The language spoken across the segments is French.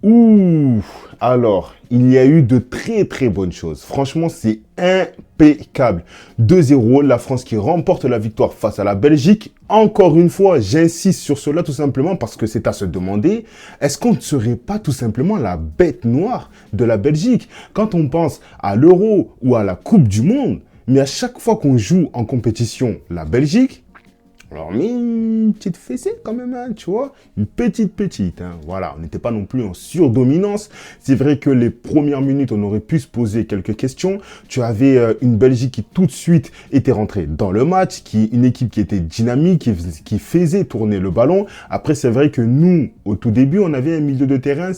Ouh, alors, il y a eu de très très bonnes choses. Franchement, c'est impeccable. 2-0, la France qui remporte la victoire face à la Belgique. Encore une fois, j'insiste sur cela tout simplement parce que c'est à se demander, est-ce qu'on ne serait pas tout simplement la bête noire de la Belgique? Quand on pense à l'Euro ou à la Coupe du Monde, mais à chaque fois qu'on joue en compétition la Belgique, alors, mais une petite fessée quand même, hein, tu vois, une petite, hein, voilà, on n'était pas non plus en surdominance. C'est vrai que les premières minutes, on aurait pu se poser quelques questions. Tu avais une Belgique qui tout de suite était rentrée dans le match, une équipe qui était dynamique, qui faisait tourner le ballon. Après, c'est vrai que nous, au tout début, on avait un milieu de terrain.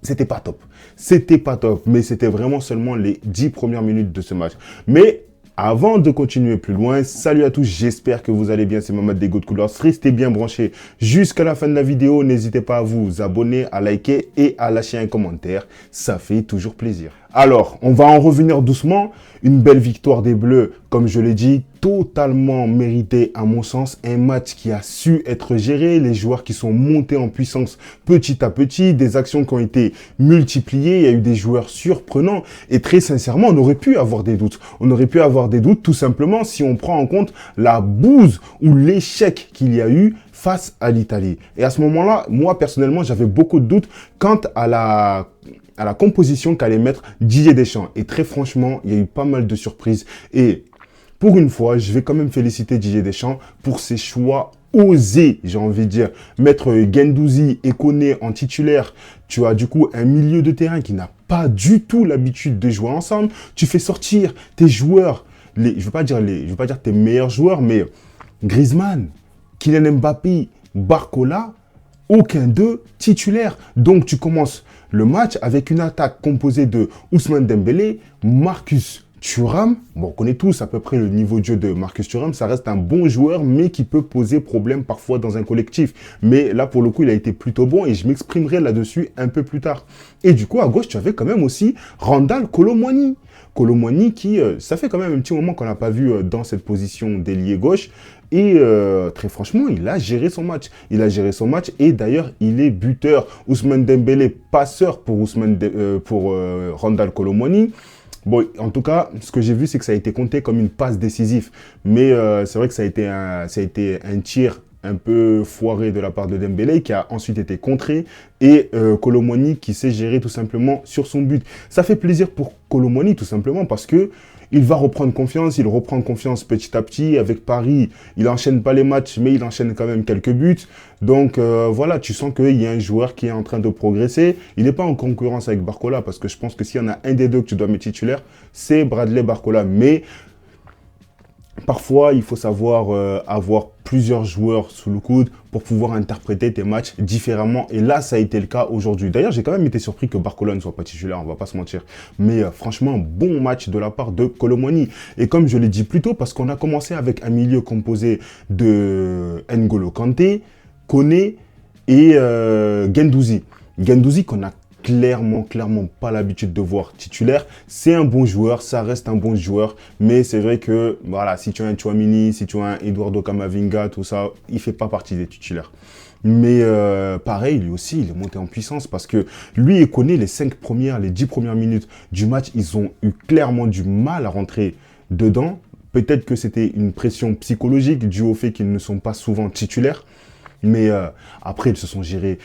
C'était pas top. C'était pas top, mais c'était vraiment seulement les 10 premières minutes de ce match. Mais avant de continuer plus loin, salut à tous, j'espère que vous allez bien, c'est Mohamed des Good Coolers. Restez bien branchés jusqu'à la fin de la vidéo. N'hésitez pas à vous abonner, à liker et à lâcher un commentaire. Ça fait toujours plaisir. Alors, on va en revenir doucement. Une belle victoire des Bleus, comme je l'ai dit, totalement méritée à mon sens. Un match qui a su être géré, les joueurs qui sont montés en puissance petit à petit, des actions qui ont été multipliées, il y a eu des joueurs surprenants et très sincèrement, on aurait pu avoir des doutes. On aurait pu avoir des doutes tout simplement si on prend en compte la bouse ou l'échec qu'il y a eu face à l'Italie. Et à ce moment-là, moi personnellement, j'avais beaucoup de doutes quant à la composition qu'allait mettre Didier Deschamps. Et très franchement, il y a eu pas mal de surprises. Et pour une fois, je vais quand même féliciter Didier Deschamps pour ses choix osés, j'ai envie de dire. Mettre Guendouzi et Koné en titulaire, tu as du coup un milieu de terrain qui n'a pas du tout l'habitude de jouer ensemble. Tu fais sortir tes joueurs, je ne veux pas dire tes meilleurs joueurs, mais Griezmann, Kylian Mbappé, Barcola, aucun d'eux titulaire. Donc tu commences le match avec une attaque composée de Ousmane Dembélé, Marcus Thuram. Bon, on connaît tous à peu près le niveau de jeu de Marcus Thuram. Ça reste un bon joueur, mais qui peut poser problème parfois dans un collectif. Mais là, pour le coup, il a été plutôt bon et je m'exprimerai là-dessus un peu plus tard. Et du coup, à gauche, tu avais quand même aussi Randal Kolo Muani. Kolo Muani qui, ça fait quand même un petit moment qu'on n'a pas vu dans cette position d'ailier gauche. Et très franchement, il a géré son match. Il a géré son match et d'ailleurs, il est buteur. Ousmane Dembélé, passeur pour Randal Kolo Muani. Bon, en tout cas, ce que j'ai vu, c'est que ça a été compté comme une passe décisive. Mais c'est vrai que ça a été un tir un peu foiré de la part de Dembélé qui a ensuite été contré et Kolo Muani qui s'est géré tout simplement sur son but. Ça fait plaisir pour Kolo Muani tout simplement parce que il va reprendre confiance, il reprend confiance petit à petit. Avec Paris, il n'enchaîne pas les matchs, mais il enchaîne quand même quelques buts. Donc voilà, tu sens qu'il y a un joueur qui est en train de progresser. Il n'est pas en concurrence avec Barcola, parce que je pense que s'il y en a un des deux que tu dois mettre titulaire, c'est Bradley Barcola. Mais parfois, il faut savoir avoir plusieurs joueurs sous le coude pour pouvoir interpréter tes matchs différemment. Et là, ça a été le cas aujourd'hui. D'ailleurs, j'ai quand même été surpris que Barcola ne soit pas titulaire, on va pas se mentir. Mais franchement, bon match de la part de Kolo Muani. Et comme je l'ai dit plus tôt, parce qu'on a commencé avec un milieu composé de N'Golo Kanté, Koné et Guendouzi. Guendouzi qu'on a clairement pas l'habitude de voir titulaire. C'est un bon joueur, ça reste un bon joueur, mais c'est vrai que voilà, si tu as un Tchouaméni, si tu as un Eduardo Camavinga, tout ça, il fait pas partie des titulaires. Mais pareil, lui aussi, il est monté en puissance parce que lui et Koné, les 10 premières minutes du match, ils ont eu clairement du mal à rentrer dedans. Peut-être que c'était une pression psychologique due au fait qu'ils ne sont pas souvent titulaires. Mais après, ils se sont gérés,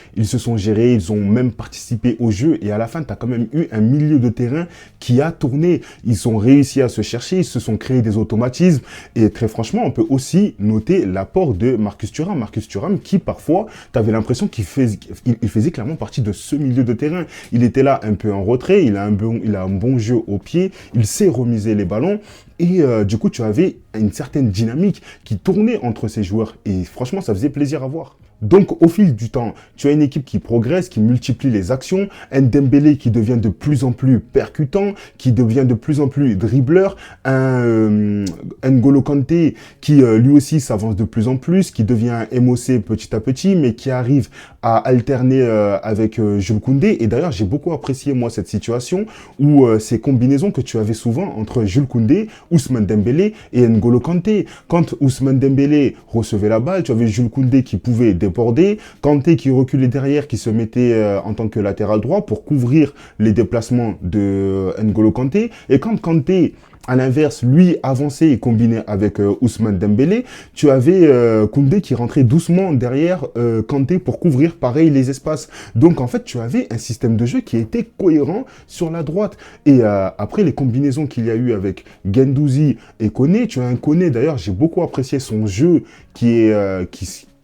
ils ont même participé au jeu. Et à la fin, tu as quand même eu un milieu de terrain qui a tourné. Ils ont réussi à se chercher, ils se sont créés des automatismes. Et très franchement, on peut aussi noter l'apport de Marcus Thuram. Marcus Thuram qui, parfois, tu avais l'impression qu'il faisait clairement partie de ce milieu de terrain. Il était là un peu en retrait, il a un bon jeu au pied, il sait remiser les ballons. Et du coup, tu avais une certaine dynamique qui tournait entre ces joueurs. Et franchement, ça faisait plaisir à voir. Donc, au fil du temps, tu as une équipe qui progresse, qui multiplie les actions, un Dembélé qui devient de plus en plus percutant, qui devient de plus en plus dribbleur, un N'Golo Kanté qui lui aussi s'avance de plus en plus, qui devient un MOC petit à petit, mais qui arrive à alterner avec Jules Koundé. Et d'ailleurs, j'ai beaucoup apprécié, moi, cette situation où ces combinaisons que tu avais souvent entre Jules Koundé, Ousmane Dembélé et N'Golo Kanté. Quand Ousmane Dembélé recevait la balle, tu avais Jules Koundé qui pouvait déborder, Kanté qui reculait derrière, qui se mettait en tant que latéral droit pour couvrir les déplacements de N'Golo Kanté. Et quand Kanté, à l'inverse, lui avançait et combinait avec Ousmane Dembélé, tu avais Koundé qui rentrait doucement derrière Kanté pour couvrir pareil les espaces. Donc en fait, tu avais un système de jeu qui était cohérent sur la droite. Et après les combinaisons qu'il y a eu avec Guendouzi et Koné, tu as un Koné d'ailleurs, j'ai beaucoup apprécié son jeu qui est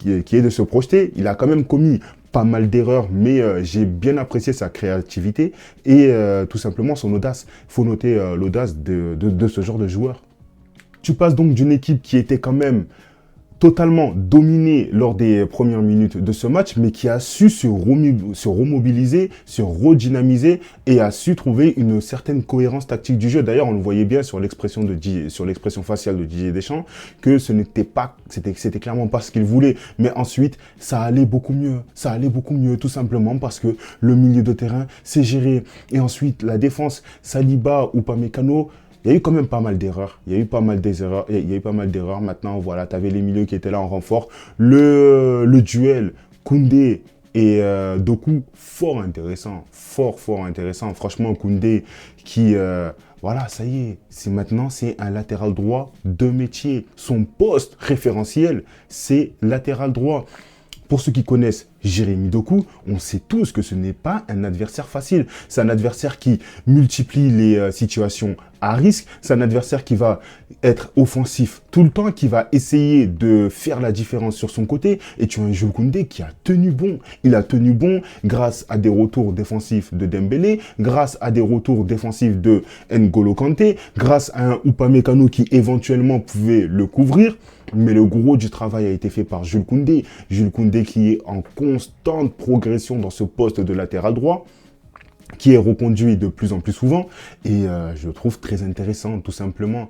de se projeter. Il a quand même commis pas mal d'erreurs, mais j'ai bien apprécié sa créativité et tout simplement son audace. Il faut noter l'audace de ce genre de joueur. Tu passes donc d'une équipe qui était quand même totalement dominé lors des premières minutes de ce match, mais qui a su se remobiliser, se redynamiser et a su trouver une certaine cohérence tactique du jeu. D'ailleurs, on le voyait bien sur l'expression faciale de Didier Deschamps, que c'était clairement pas ce qu'il voulait. Mais ensuite, ça allait beaucoup mieux. Ça allait beaucoup mieux, tout simplement parce que le milieu de terrain s'est géré. Et ensuite, la défense, Saliba ou Upamecano, il y a eu quand même pas mal d'erreurs. Il y a eu pas mal d'erreurs. Maintenant, voilà, tu avais les milieux qui étaient là en renfort. Le duel Koundé et Doku, fort intéressant. Fort intéressant. Franchement, Koundé qui... voilà, ça y est, c'est un latéral droit de métier. Son poste référentiel, c'est latéral droit. Pour ceux qui connaissent Jérémy Doku, on sait tous que ce n'est pas un adversaire facile. C'est un adversaire qui multiplie les situations à risque. C'est un adversaire qui va être offensif tout le temps, qui va essayer de faire la différence sur son côté. Et tu as un Jules Koundé qui a tenu bon. Il a tenu bon grâce à des retours défensifs de Dembélé, grâce à des retours défensifs de N'Golo Kanté, grâce à un Upamecano qui éventuellement pouvait le couvrir. Mais le gros du travail a été fait par Jules Koundé. Jules Koundé qui est en constante progression dans ce poste de latéral droit, qui est reconduit de plus en plus souvent. Et je le trouve très intéressant, tout simplement.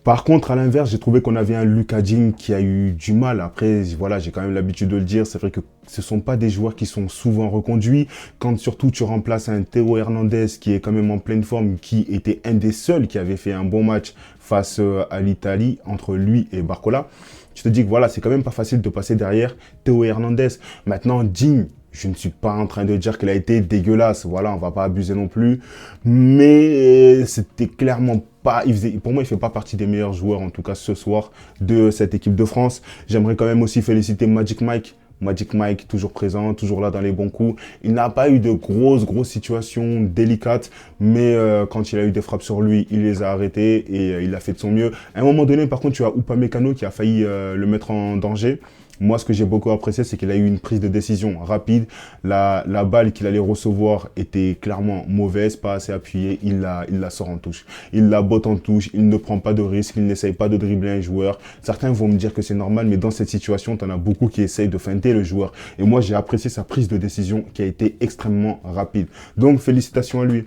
Par contre, à l'inverse, j'ai trouvé qu'on avait un Lucas Digne qui a eu du mal. Après, voilà, j'ai quand même l'habitude de le dire. C'est vrai que ce ne sont pas des joueurs qui sont souvent reconduits. Quand surtout tu remplaces un Théo Hernandez qui est quand même en pleine forme, qui était un des seuls qui avait fait un bon match face à l'Italie, entre lui et Barcola, tu te dis que voilà, c'est quand même pas facile de passer derrière Théo Hernandez. Maintenant, Digne, je ne suis pas en train de dire qu'il a été dégueulasse. Voilà, on va pas abuser non plus. Mais c'était clairement pas... pour moi, il fait pas partie des meilleurs joueurs, en tout cas ce soir, de cette équipe de France. J'aimerais quand même aussi féliciter Magic Mike. Magic Mike, toujours présent, toujours là dans les bons coups. Il n'a pas eu de grosses situations délicates, mais quand il a eu des frappes sur lui, il les a arrêtées et il a fait de son mieux. À un moment donné, par contre, tu as Upamecano qui a failli le mettre en danger. Moi, ce que j'ai beaucoup apprécié, c'est qu'il a eu une prise de décision rapide. La balle qu'il allait recevoir était clairement mauvaise, pas assez appuyée. Il la sort en touche. Il la botte en touche. Il ne prend pas de risque. Il n'essaye pas de dribbler un joueur. Certains vont me dire que c'est normal, mais dans cette situation, tu en as beaucoup qui essayent de feinter le joueur. Et moi, j'ai apprécié sa prise de décision qui a été extrêmement rapide. Donc, félicitations à lui.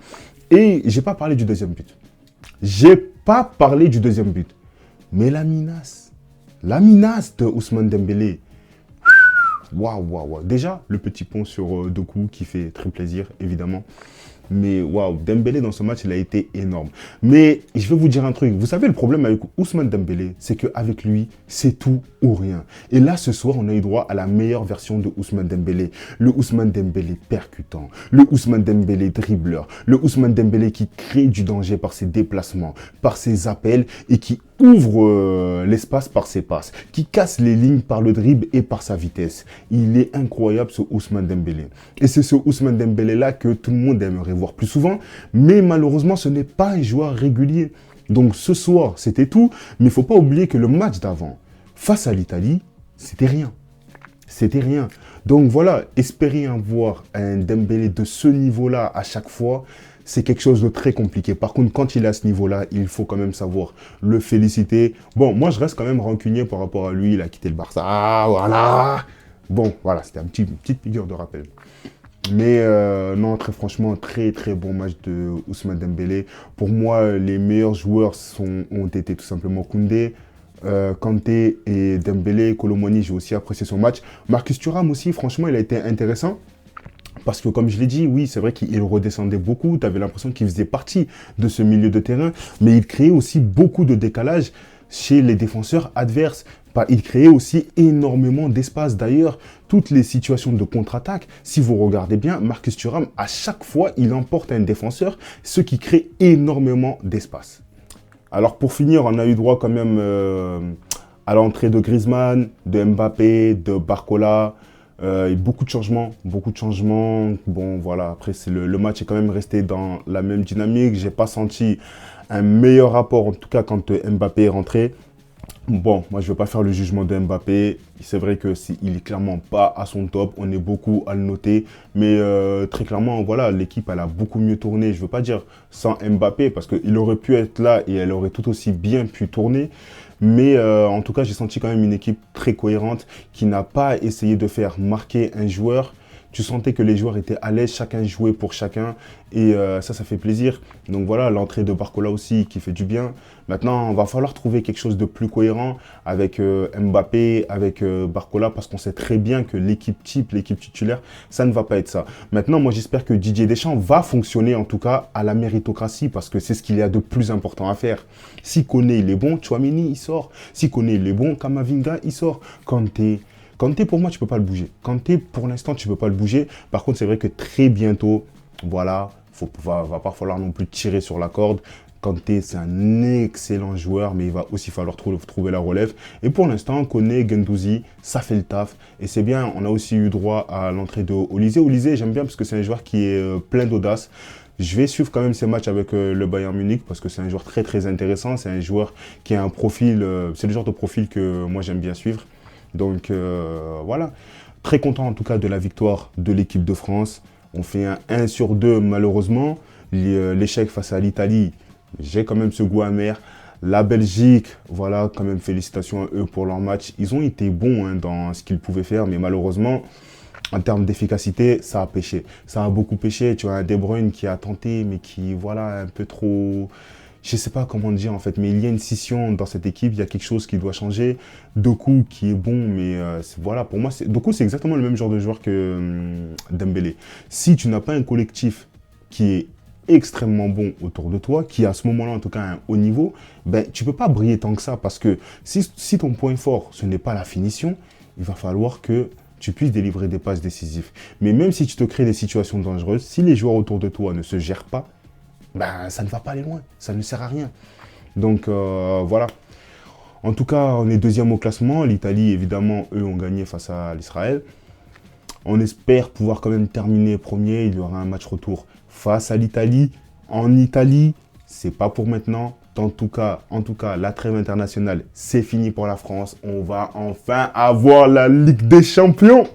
Et j'ai pas parlé du deuxième but. Mais la menace de Ousmane Dembélé. Waouh. Déjà, le petit pont sur Doku qui fait très plaisir, évidemment. Mais waouh, Dembélé dans ce match, il a été énorme. Mais je vais vous dire un truc. Vous savez, le problème avec Ousmane Dembélé, c'est qu'avec lui, c'est tout ou rien. Et là, ce soir, on a eu droit à la meilleure version de Ousmane Dembélé. Le Ousmane Dembélé percutant. Le Ousmane Dembélé dribbleur. Le Ousmane Dembélé qui crée du danger par ses déplacements, par ses appels et qui ouvre l'espace par ses passes, qui casse les lignes par le dribble et par sa vitesse. Il est incroyable ce Ousmane Dembélé. Et c'est ce Ousmane Dembélé là que tout le monde aimerait voir plus souvent, mais malheureusement ce n'est pas un joueur régulier. Donc ce soir c'était tout, mais il ne faut pas oublier que le match d'avant, face à l'Italie, c'était rien. C'était rien. Donc voilà, espérer avoir un Dembélé de ce niveau-là à chaque fois, c'est quelque chose de très compliqué. Par contre, quand il est à ce niveau-là, il faut quand même savoir le féliciter. Bon, moi, je reste quand même rancunier par rapport à lui. Il a quitté le Barça. Ah, voilà. Bon, voilà, c'était une petite figure de rappel. Mais non, très franchement, très bon match de Ousmane Dembélé. Pour moi, les meilleurs joueurs ont été tout simplement Koundé, Kanté et Dembélé, Kolo Muani, j'ai aussi apprécié son match. Marcus Thuram aussi, franchement, il a été intéressant. Parce que comme je l'ai dit, oui, c'est vrai qu'il redescendait beaucoup. Tu avais l'impression qu'il faisait partie de ce milieu de terrain. Mais il créait aussi beaucoup de décalage chez les défenseurs adverses. Il créait aussi énormément d'espace. D'ailleurs, toutes les situations de contre-attaque, si vous regardez bien, Marcus Thuram, à chaque fois, il emporte un défenseur, ce qui crée énormément d'espace. Alors pour finir, on a eu droit quand même à l'entrée de Griezmann, de Mbappé, de Barcola. Et beaucoup de changements, beaucoup de changements. Bon, voilà, après, le match est quand même resté dans la même dynamique. J'ai pas senti un meilleur rapport, en tout cas, quand Mbappé est rentré. Bon, moi, je ne veux pas faire le jugement de Mbappé. C'est vrai que il est clairement pas à son top. On est beaucoup à le noter. Mais très clairement, voilà, l'équipe, elle a beaucoup mieux tourné. Je ne veux pas dire sans Mbappé, parce qu'il aurait pu être là et elle aurait tout aussi bien pu tourner. Mais en tout cas, j'ai senti quand même une équipe très cohérente qui n'a pas essayé de faire marquer un joueur. Tu sentais que les joueurs étaient à l'aise, chacun jouait pour chacun. Et ça fait plaisir. Donc voilà, l'entrée de Barcola aussi qui fait du bien. Maintenant, il va falloir trouver quelque chose de plus cohérent avec Mbappé, avec Barcola, parce qu'on sait très bien que l'équipe type, l'équipe titulaire, ça ne va pas être ça. Maintenant, moi, j'espère que Didier Deschamps va fonctionner, en tout cas, à la méritocratie, parce que c'est ce qu'il y a de plus important à faire. Si Koné, il est bon, Tchouaméni, il sort. Si Koné, il est bon, Kamavinga, il sort. Kanté, pour moi, tu ne peux pas le bouger. Kanté, pour l'instant, tu ne peux pas le bouger. Par contre, c'est vrai que très bientôt, voilà, va pas falloir non plus tirer sur la corde. Kanté, c'est un excellent joueur, mais il va aussi falloir trouver la relève. Et pour l'instant, Koné, Guendouzi, ça fait le taf. Et c'est bien, on a aussi eu droit à l'entrée de Olise. Olise, j'aime bien parce que c'est un joueur qui est plein d'audace. Je vais suivre quand même ces matchs avec le Bayern Munich parce que c'est un joueur très très intéressant. C'est un joueur qui a un profil, c'est le genre de profil que moi j'aime bien suivre. Donc voilà, très content en tout cas de la victoire de l'équipe de France. On fait un 1 sur 2 malheureusement. L'échec face à l'Italie, j'ai quand même ce goût amer. La Belgique, voilà, quand même félicitations à eux pour leur match. Ils ont été bons hein, dans ce qu'ils pouvaient faire, mais malheureusement, en termes d'efficacité, ça a pêché. Ça a beaucoup pêché. Tu as un De Bruyne qui a tenté, mais qui, voilà, un peu trop... Je ne sais pas comment dire en fait, mais il y a une scission dans cette équipe, il y a quelque chose qui doit changer. Doku qui est bon, mais voilà, pour moi, Doku c'est exactement le même genre de joueur que Dembélé. Si tu n'as pas un collectif qui est extrêmement bon autour de toi, qui à ce moment-là en tout cas un haut niveau, ben, tu ne peux pas briller tant que ça parce que si ton point fort, ce n'est pas la finition, il va falloir que tu puisses délivrer des passes décisives. Mais même si tu te crées des situations dangereuses, si les joueurs autour de toi ne se gèrent pas, ben, ça ne va pas aller loin, ça ne sert à rien. Donc voilà. En tout cas, on est deuxième au classement. L'Italie, évidemment, eux ont gagné face à l'Israël. On espère pouvoir quand même terminer premier. Il y aura un match retour face à l'Italie. En Italie, c'est pas pour maintenant. En tout cas, la trêve internationale, c'est fini pour la France. On va enfin avoir la Ligue des Champions.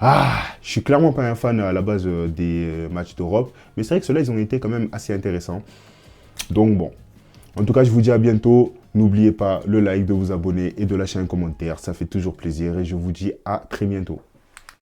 Ah, je suis clairement pas un fan à la base des matchs d'Europe, mais c'est vrai que ceux-là, ils ont été quand même assez intéressants. Donc bon, en tout cas, je vous dis à bientôt. N'oubliez pas le like, de vous abonner et de lâcher un commentaire. Ça fait toujours plaisir et je vous dis à très bientôt.